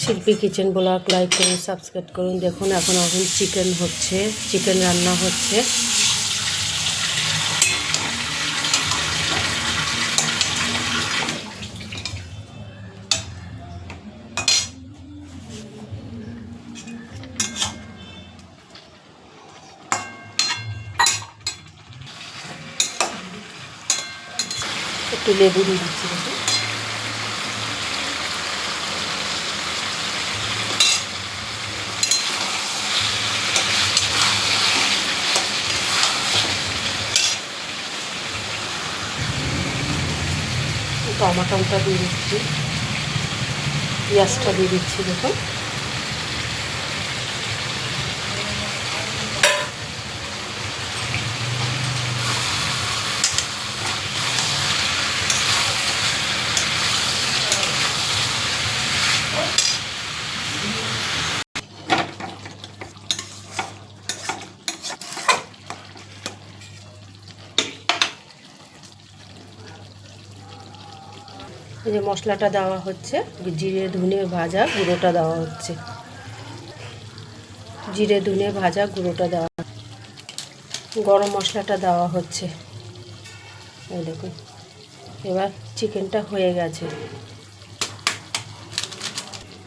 শিল্পী kitchen blog like করুন, subscribe করুন। দেখুন এখন চিকেন হচ্ছে, চিকেন রান্না হচ্ছে। একটু লেবু দিয়ে দিচ্ছি। দেখুন টমাটোটা দিয়ে দিচ্ছি, পেঁয়াজটা দিয়ে দিচ্ছি। দেখুন এই যে মশলাটা দেওয়া হচ্ছে, জিরে ধনে ভাজা গুঁড়োটা দেওয়া হচ্ছে, জিরে ধনে ভাজা গুঁড়োটা দেওয়া, গরম মশলাটা দেওয়া হচ্ছে। এই দেখুন এবার চিকেনটা হয়ে গেছে।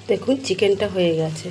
দেখুন চিকেনটা হয়ে গেছে।